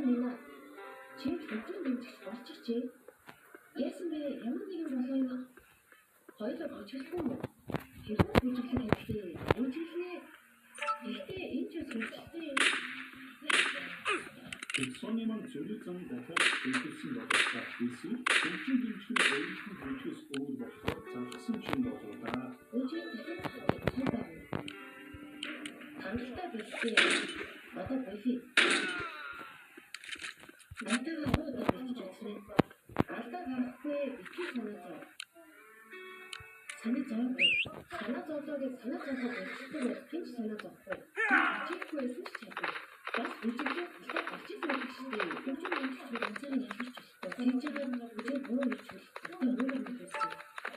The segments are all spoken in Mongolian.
Нина чи өдрийн дэмжигч болчихжээ. Яасан бэ? Ямар нэгэн болоо хоёулаа болчихсон юм. Хэрвээ бүжиглэх хэрэгтэй. Бүжиглээ. Гэхдээ энэ ч сүлжтэй. Сонниман зөвлөсөн дахиад хэлсэн бодлоо хийсэн. Өдрийн дэмжигч өөрийнхөө бүжгээс өөр болохоор зарцсан чинь болоо да. Өдрийн Ангалтаа бэлтээ. Одоо болий. Надад аваад бэлтэж үзсэн. Алдаа гарахгүй битгий санаа зовлоо гэж санаа зовлоо болчихсон бол тэнч санаа зовхгүй. Чихгүй байсан ч чадна. Бас бүжиглээ алдаа гарч ирсэн байх шүү дээ. Бүжиг мэдчих ганцаараа ялгч болохгүй. Тэнцээр бүжиг буруу гэж хэлсэн. Буруу гэж хэлсэн.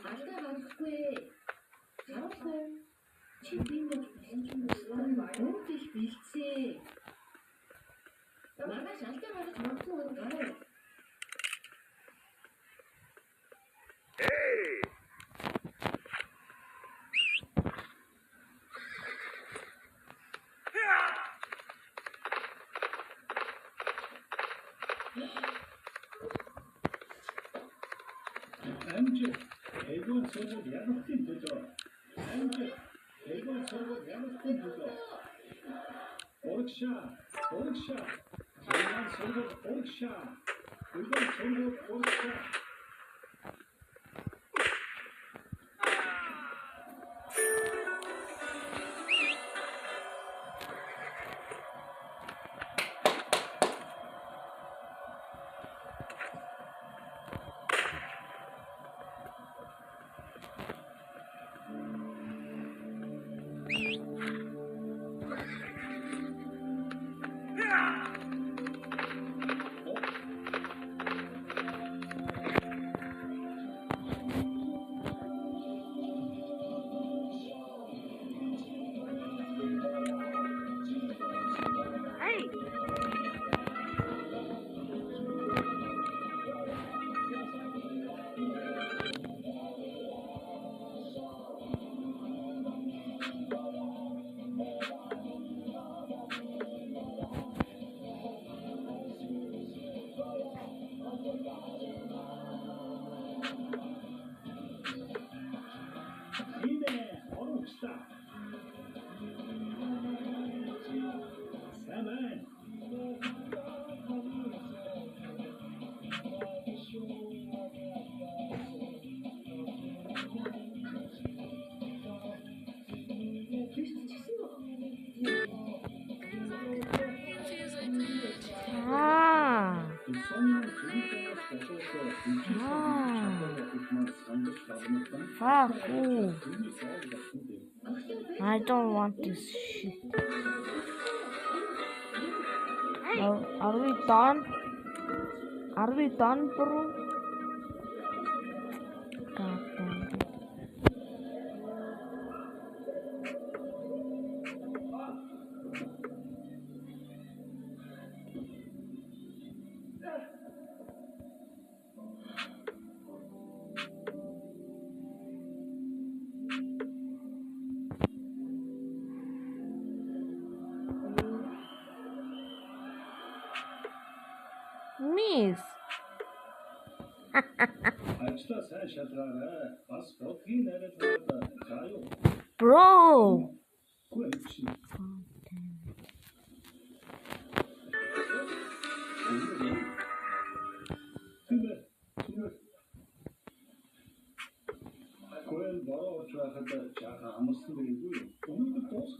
Алдаа гарахгүй. Яахгүй. Чи бинийх Өөдөл бэлцээ. Маргааш алдаа гарах магадгүй гараа. Амжи, эйгон сорог янахтын төлөө. Амжи, эйгон сорог янахтын төлөө. Оргша. Эйгон сорог оргша. I don't want this shit. Are we done? Are we done, bro? God damn it. Miss. Bro.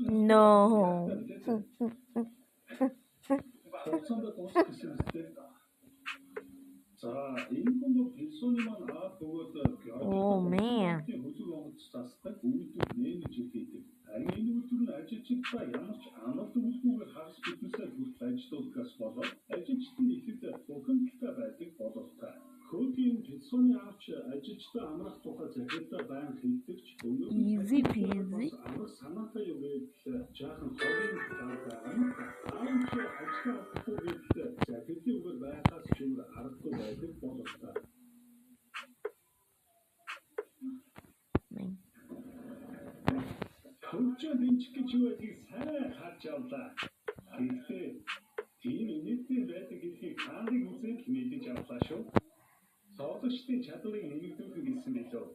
No. Oh man. Easy peasy. Coach, Эффектив байдаг гэдгийг хааныг үзээд мэдэж авлаа шүү. Тоглогчдын чадварыг нэмэгдүүлэх гэсэн билүү.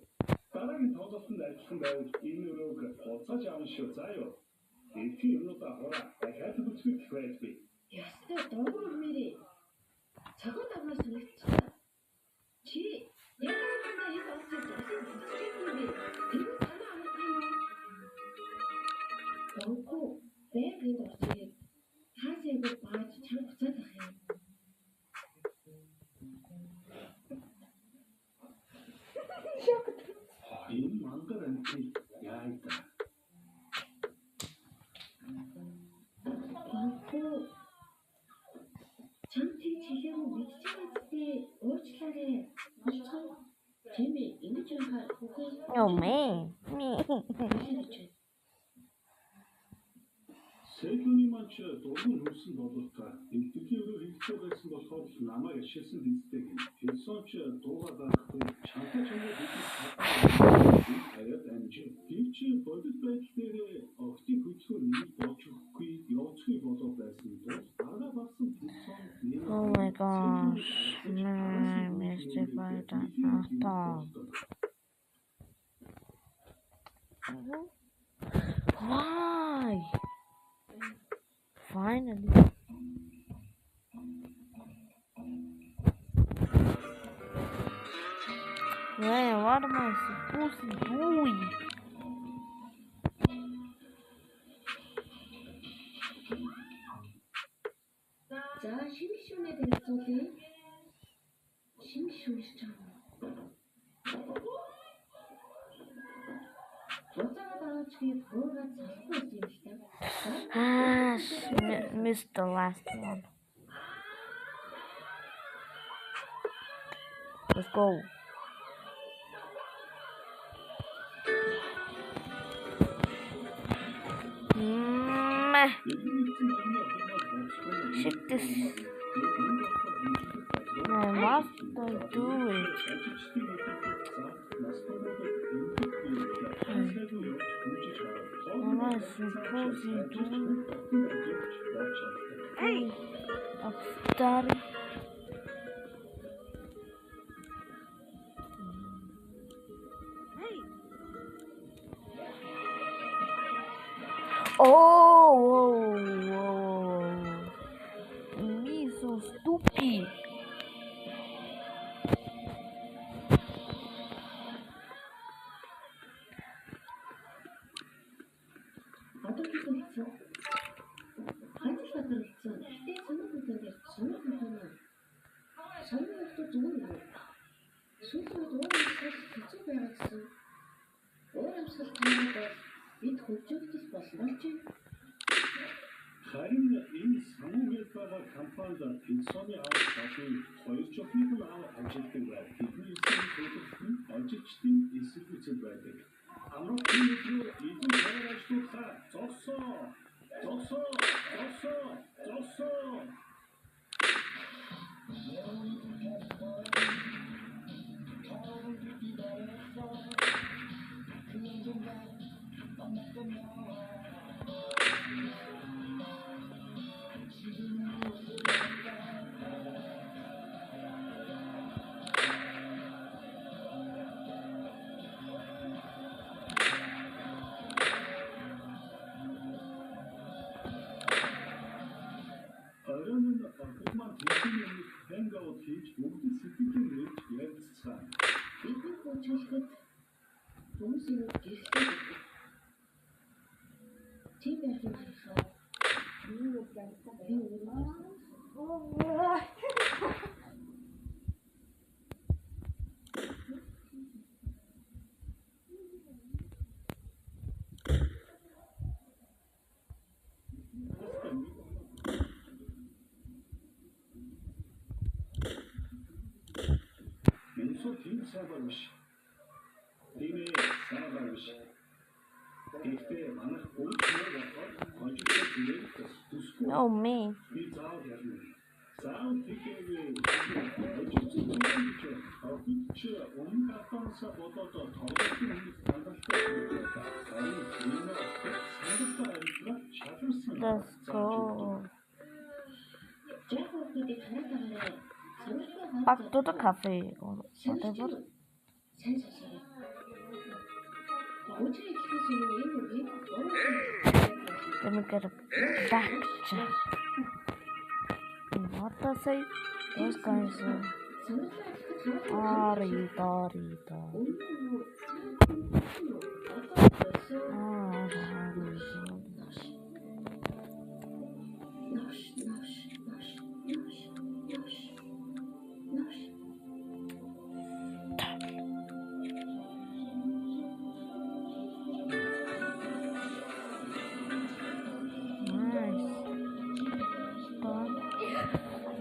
Дараагийн тоглолтод ажилласан байвал энэ өрөөг буцааж авна шүү. За юу. Эффектив юмудаа хураа дахиад үзүүлэх байлгүй. Ястай доогуур мэрий. Цагаат авнаас санагдчихлаа. Чи яг энэ их олсон зосын зүтгэхгүй. Тэр санаа авах юм уу? Донгүй бэгийн дуртай. Хаасайг бааж чанга буцаад ах юм. Энэ мангар амтны яайда. Донгүй чам тийм чихээ мэдчихэхдээ уучлаарай. Болцоо. Тэмээ ингэж яхаар үгүй. Oh man. Me. Сэдвний манч дургуун хөрсөн бололтой эвдэрлийн өрөө хэрэгцээ байсан болохоор намайг ашигласан диздэг. Хэлсонч дуугаар даахгүй чанга бидний хараад амжив. Гэвч бодит байдал дээр октийн хөдөлгөөр нэг болж өгөхгүй явцгүй болоо байсан тул дараа басан хэлсон. Oh my gosh. I missed it by that dog. Why? Finally. Man, what am I supposed to do? За шимшүүнээ танилцуулъя. Шимшүүнш чам. Буцаад аваач буугаад салахгүй юм л та. Ah, missed the last one. Let's go. Ship this. I must do it. What am I supposed to do? Hey, I'm starting. Oh, me so stupid. Одоо тийм хэлсэн. Хадас батар хэлсэн. Гэтэ санаа хөдлөөр санаа хөдлөнө. Санаа хөдлөө зүгээр юм. Сүүлд уурах хэцүү байгаа гэсэн. Өөр амсгал таамаг бид хөгжүүлэлт болно ч юм. Харин энэ самуунгийн байгаа компанид пенсионы авах болон хоёр жохныг ажилтдаг байв. Бидний эсрэг төлөвлөлт ажилчдын эсэргүүцэл байдаг. Амралтын өдрөө эзэн цагаар ажиллахаа зогсоо. Оройн огтман тэсний хэнгаут хийж бүгд сэтгэлийн нэрж ярилцсан. Бидний хөгжүүлэлт хүмүүсийн гэрэлтэй байдаг. Тийм байх юм харахаа. Менсо тийм сайбарвш. Димээ сайбарвш. Гэхдээ манайх бүгд нэг конжигтэй нэртэй төсгүй. Oh man. Би заавал ярина. Заавал тийхээ Авч өмнө хатаасаа бодоод тоглолтын өмнө стандарттай Let's go. Жаахан ханаатаараа сонирхолтой Back to the cafe or whatever. сайн сонсоорой. Өчигдөр ихээс өмнө энэ үгийг Let me get a back check. What does it? Those guys are Rita.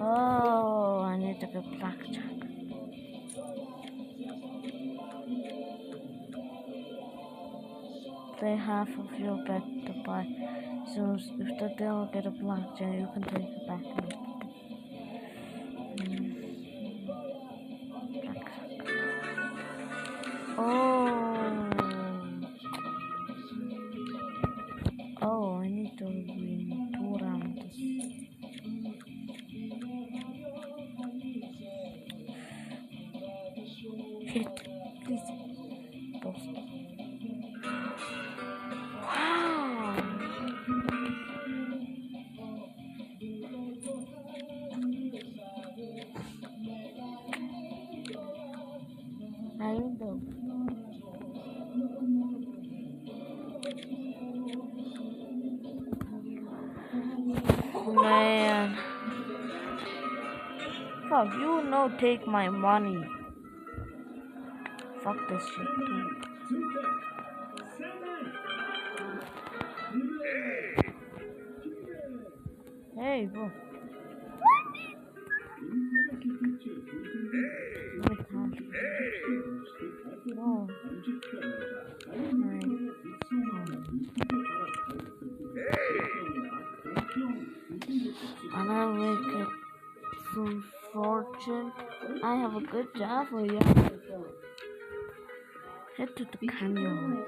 Oh, I need to get blackjack. Play half of your bet to buy. So if the deal get a blackjack, you can take it back. Blackjack. Oh, I need to win 2 rounds. Hit, please. Post. Wow. I know. Man. Fuck, you know, take my money. Fuck this shit too. Hey, bro. No. And I will get some fortune. I have a good job for you. Head to the canyon.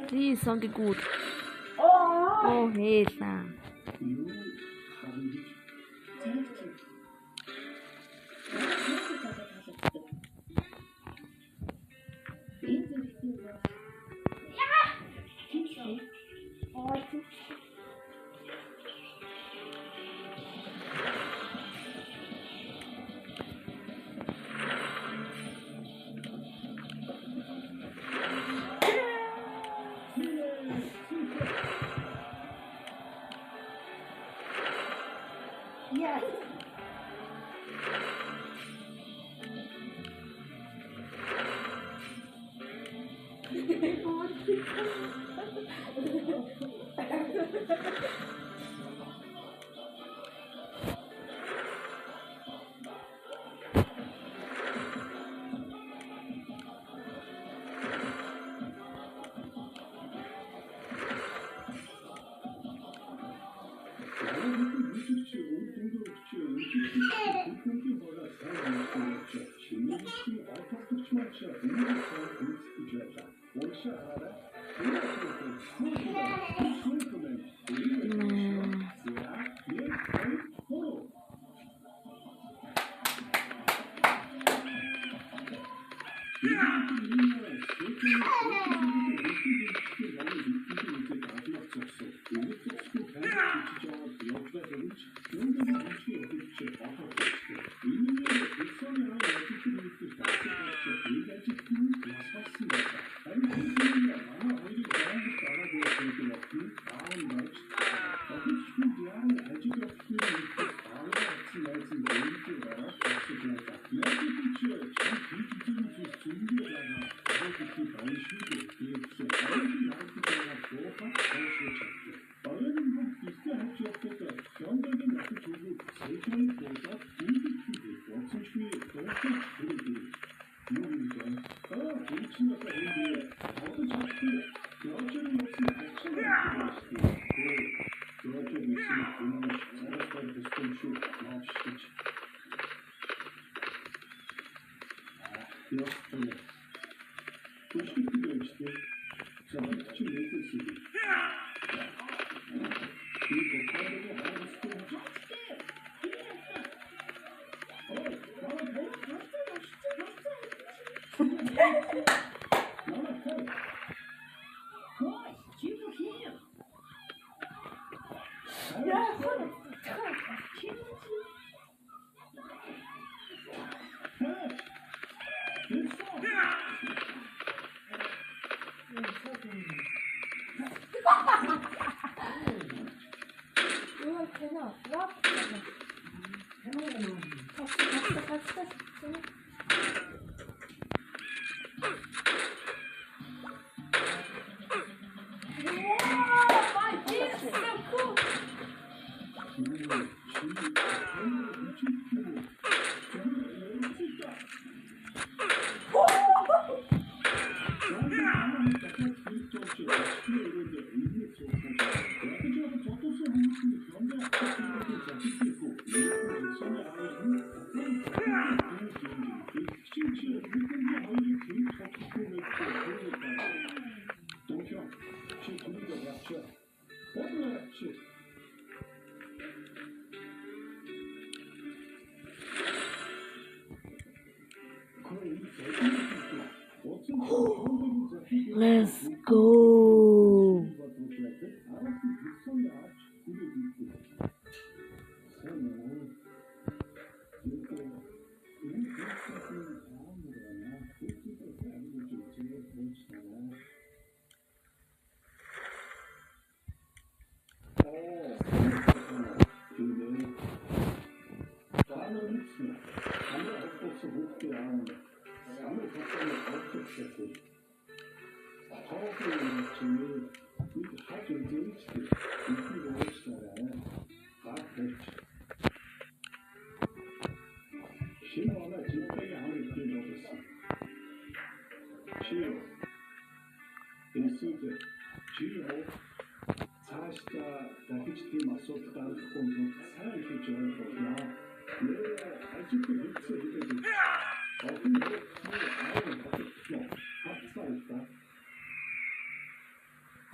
Sie ist something good. Oh, Hilfe. Yes. 여자는 무슨 백성을 그 여자 있으면 돈을 살아서 비슷한 나오시겠지. 역전에 도시들이 있을 때 저는 같이 내고 있으니 이 독하다고 하는 스토리 Let's go.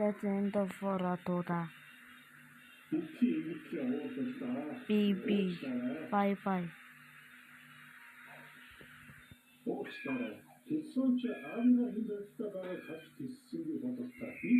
That's the end of Oratoda. BB. Bye bye. 뒷손째 아리가 힘들다가 다시 뒷승기 받았다.